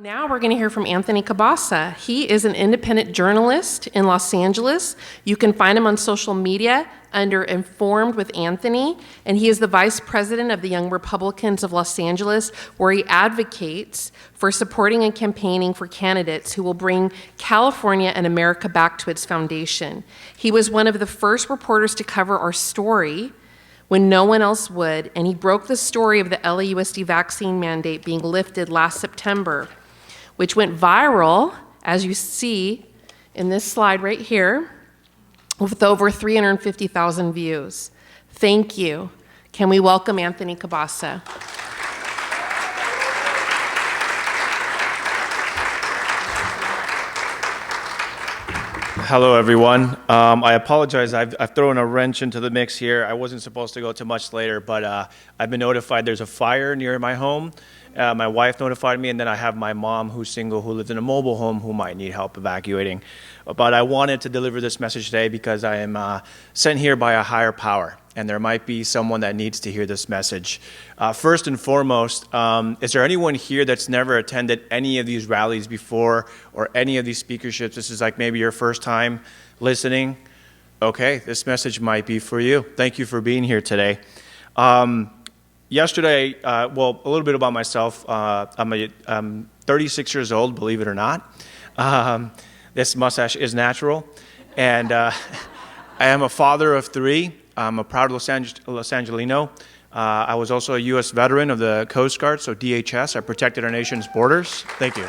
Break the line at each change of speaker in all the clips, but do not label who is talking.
Now we're going to hear from Anthony Cabassa. He is an independent journalist in Los Angeles. You can find him on social media under Informed with Anthony, and he is the vice president of the Young Republicans of Los Angeles, where he advocates for supporting and campaigning for candidates who will bring California and America back to its foundation. He was one of the first reporters to cover our story when no one else would, and he broke the story of the LAUSD vaccine mandate being lifted last September, which went viral, as you see in this slide right here, with over 350,000 views. Thank you. Can we welcome Anthony Cabassa?
Hello, everyone. I apologize. I've thrown a wrench into the mix here. I wasn't supposed to go too much later, but I've been notified there's a fire near my home. My wife notified me, and then I have my mom, who's single, who lives in a mobile home, who might need help evacuating. But I wanted to deliver this message today because I am sent here by a higher power, and there might be someone that needs to hear this message. First and foremost, is there anyone here that's never attended any of these rallies before or any of these speakerships? This is like maybe your first time listening. Okay, this message might be for you. Thank you for being here today. Yesterday, well, a little bit about myself. I'm 36 years old, believe it or not. This mustache is natural. And I am a father of three. I'm a proud Los Angelino. I was also a U.S. veteran of the Coast Guard, so DHS. I protected our nation's borders. Thank you.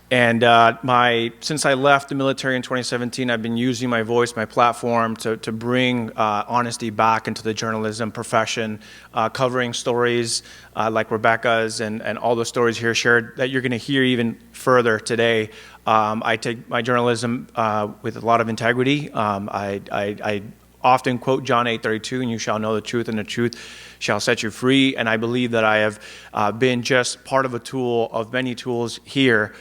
And since I left the military in 2017, I've been using my voice, my platform, to bring honesty back into the journalism profession, covering stories like Rebecca's and all the stories here shared that you're going to hear even further today. I take my journalism with a lot of integrity. I often quote John 8:32, and you shall know the truth, and the truth shall set you free. And I believe that I have been just part of a tool of many tools here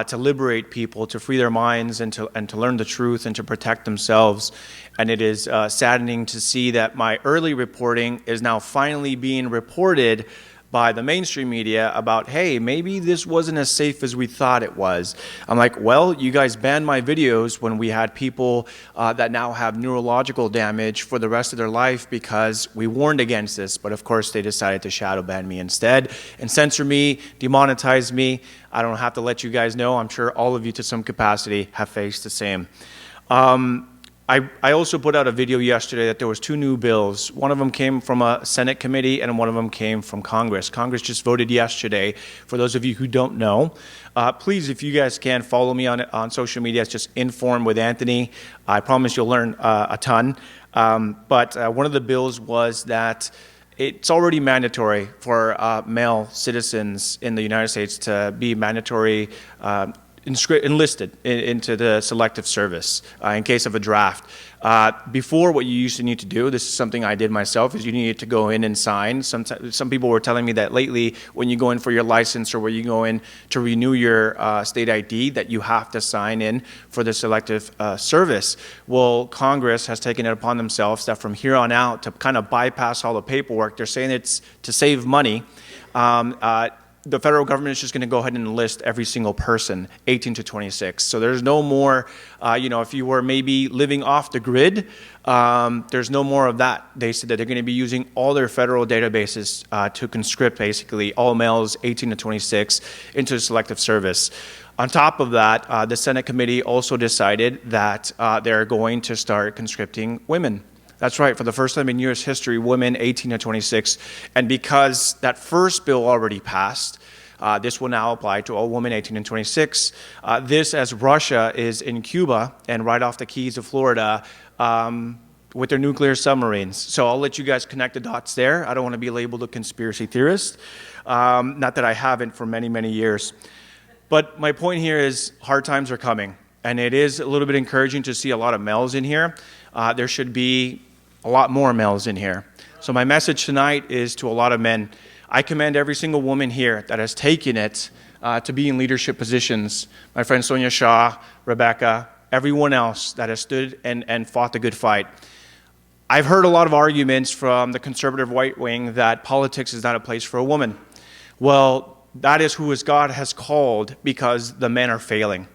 to liberate people, to free their minds, and to learn the truth, and to protect themselves. And it is saddening to see that my early reporting is now finally being reported by the mainstream media about, hey, maybe this wasn't as safe as we thought it was. I'm like, well, you guys banned my videos when we had people that now have neurological damage for the rest of their life because we warned against this. But of course, they decided to shadow ban me instead and censor me, demonetize me. I don't have to let you guys know. I'm sure all of you to some capacity have faced the same. I also put out a video yesterday that there was two new bills. One of them came from a Senate committee and one of them came from Congress. Congress just voted yesterday. For those of you who don't know, please, if you guys can, follow me on social media. It's just Inform with Anthony. I promise you'll learn a ton. But one of the bills was that it's already mandatory for male citizens in the United States to be mandatory enlisted into the selective service in case of a draft. Before, what you used to need to do, this is something I did myself, is you needed to go in and sign. Some people were telling me that lately when you go in for your license or when you go in to renew your state ID, that you have to sign in for the selective service. Well, Congress has taken it upon themselves that from here on out, to kind of bypass all the paperwork, they're saying it's to save money. The federal government is just going to go ahead and enlist every single person, 18 to 26. So there's no more, if you were maybe living off the grid, there's no more of that. They said that they're going to be using all their federal databases to conscript basically all males 18 to 26 into the selective service. On top of that, the Senate committee also decided that they're going to start conscripting women. That's right, for the first time in U.S. history, women 18 to 26. And because that first bill already passed, this will now apply to all women 18 and 26. This, as Russia is in Cuba and right off the Keys of Florida with their nuclear submarines. So I'll let you guys connect the dots there. I don't want to be labeled a conspiracy theorist. Not that I haven't for many, many years. But my point here is hard times are coming. And it is a little bit encouraging to see a lot of males in here. There should be a lot more males in here. So my message tonight is to a lot of men. I commend every single woman here that has taken it to be in leadership positions. My friend Sonia Shaw, Rebecca, everyone else that has stood and fought the good fight. I've heard a lot of arguments from the conservative right wing that politics is not a place for a woman. Well, that is who God has called, because the men are failing.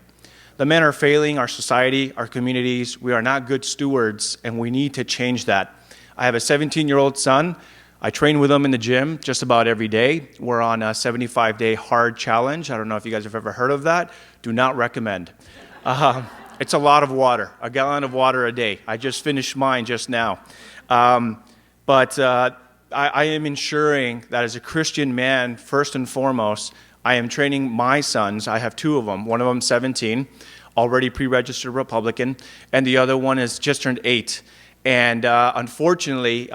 The men are failing our society, our communities. We are not good stewards, and we need to change that. I have a 17-year-old son. I train with him in the gym just about every day. We're on a 75-day hard challenge. I don't know if you guys have ever heard of that. Do not recommend. It's a lot of water, a gallon of water a day. I just finished mine just now. But I am ensuring that as a Christian man, first and foremost, I am training my sons. I have two of them. One of them 17, already pre-registered Republican, and the other one has just turned 8. And unfortunately,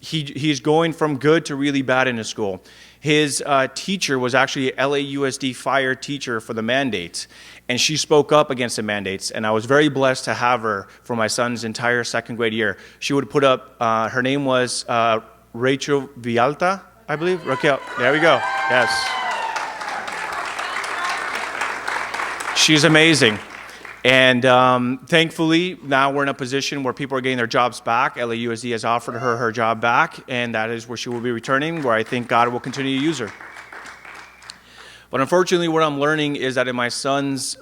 he's going from good to really bad in his school. His teacher was actually a LAUSD fire teacher for the mandates, and she spoke up against the mandates, and I was very blessed to have her for my son's entire second grade year. She would put up, her name was Rachel Vialta, I believe. Raquel, there we go, yes. She's amazing. And thankfully, now we're in a position where people are getting their jobs back. LAUSD has offered her job back, and that is where she will be returning, where I think God will continue to use her. But unfortunately, what I'm learning is that in my son's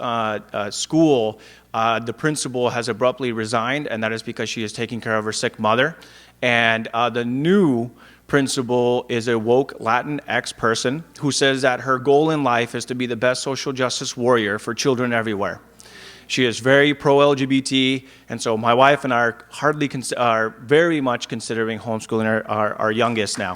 school, the principal has abruptly resigned, and that is because she is taking care of her sick mother. And the new principal is a woke Latinx person who says that her goal in life is to be the best social justice warrior for children everywhere. She is very pro-LGBT, and so my wife and I are very much considering homeschooling our youngest now.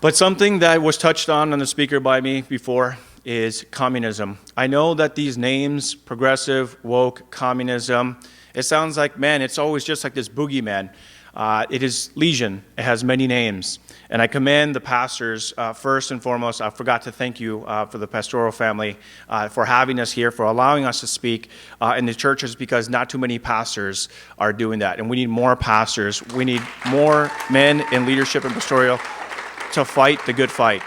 But something that was touched on the speaker by me before is communism. I know that these names, progressive, woke, communism, it sounds like, man, it's always just like this boogeyman. It is legion. It has many names. And I commend the pastors, first and foremost. I forgot to thank you for the pastoral family for having us here, for allowing us to speak in the churches, because not too many pastors are doing that. And we need more pastors. We need more men in leadership and pastoral to fight the good fight.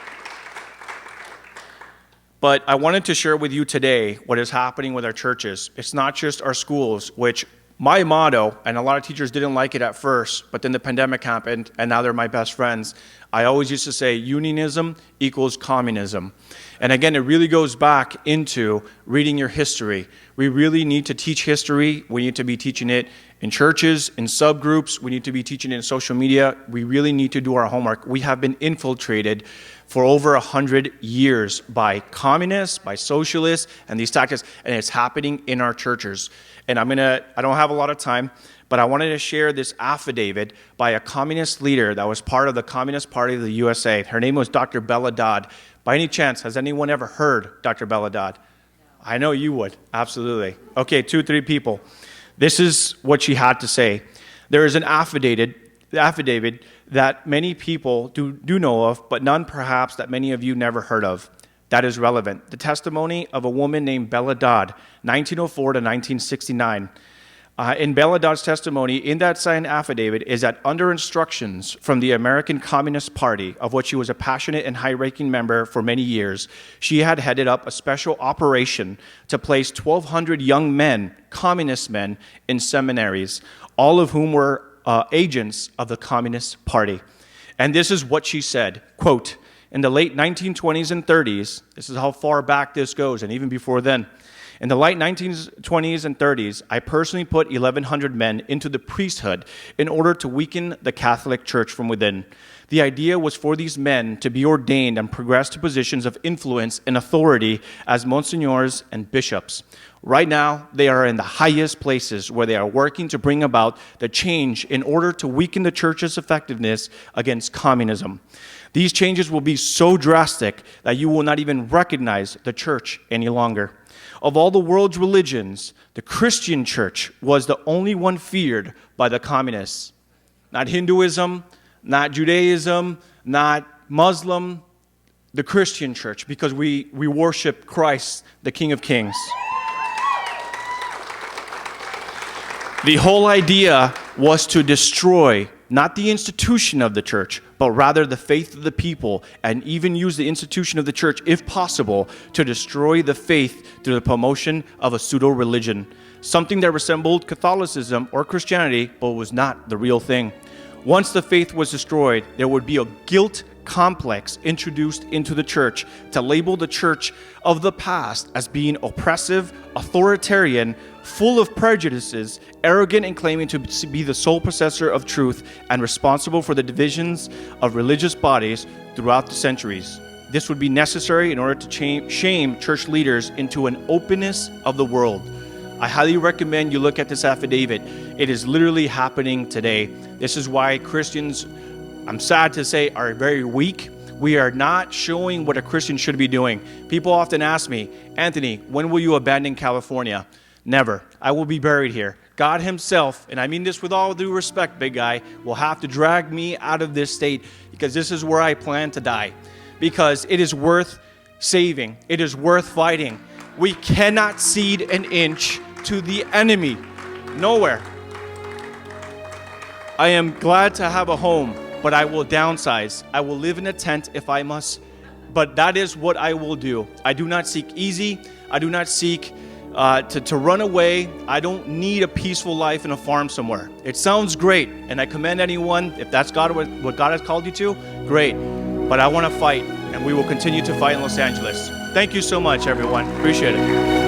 But I wanted to share with you today what is happening with our churches. It's not just our schools, which my motto, and a lot of teachers didn't like it at first, but then the pandemic happened, and now they're my best friends. I always used to say unionism equals communism. And again, it really goes back into reading your history. We really need to teach history. We need to be teaching it in churches, in subgroups. We need to be teaching it in social media. We really need to do our homework. We have been infiltrated for over 100 years by communists, by socialists, and these tactics, and it's happening in our churches. And I don't have a lot of time, but I wanted to share this affidavit by a communist leader that was part of the Communist Party of the USA. Her name was Dr. Bella Dodd. By any chance, has anyone ever heard Dr. Bella Dodd? No. I know you would, absolutely. Okay, 2-3 people. This is what she had to say. There is an affidavit that many people do know of, but none perhaps that many of you never heard of. That is relevant. The testimony of a woman named Bella Dodd, 1904 to 1969. In Bella Dodd's testimony, in that signed affidavit, is that under instructions from the American Communist Party, of which she was a passionate and high-ranking member for many years, she had headed up a special operation to place 1,200 young men, communist men, in seminaries, all of whom were agents of the Communist Party. And this is what she said, quote, in the late 1920s and 30s, this is how far back this goes, and even before then, in the late 1920s and 30s, I personally put 1,100 men into the priesthood in order to weaken the Catholic Church from within. The idea was for these men to be ordained and progress to positions of influence and authority as monsignors and bishops. Right now, they are in the highest places where they are working to bring about the change in order to weaken the church's effectiveness against communism. These changes will be so drastic that you will not even recognize the church any longer. Of all the world's religions, the Christian church was the only one feared by the communists. Not Hinduism, not Judaism, not Muslim, the Christian church, because we worship Christ, the King of Kings. The whole idea was to destroy not the institution of the church, but rather the faith of the people, and even use the institution of the church, if possible, to destroy the faith through the promotion of a pseudo-religion, something that resembled Catholicism or Christianity, but was not the real thing. Once the faith was destroyed, there would be a guilt complex introduced into the church to label the church of the past as being oppressive, authoritarian, full of prejudices, arrogant and claiming to be the sole possessor of truth, and responsible for the divisions of religious bodies throughout the centuries. This would be necessary in order to shame church leaders into an openness of the world. I highly recommend you look at this affidavit. It is literally happening today. This is why Christians, I'm sad to say, are very weak. We are not showing what a Christian should be doing. People often ask me, Anthony, when will you abandon California? Never. I will be buried here. God himself, and I mean this with all due respect, big guy, will have to drag me out of this state, because this is where I plan to die. Because it is worth saving. It is worth fighting. We cannot cede an inch to the enemy. Nowhere. I am glad to have a home, but I will downsize. I will live in a tent if I must, but that is what I will do. I do not seek easy. I do not seek to run away. I don't need a peaceful life in a farm somewhere. It sounds great, and I commend anyone, if that's what God has called you to, great. But I want to fight, and we will continue to fight in Los Angeles. Thank you so much, everyone. Appreciate it.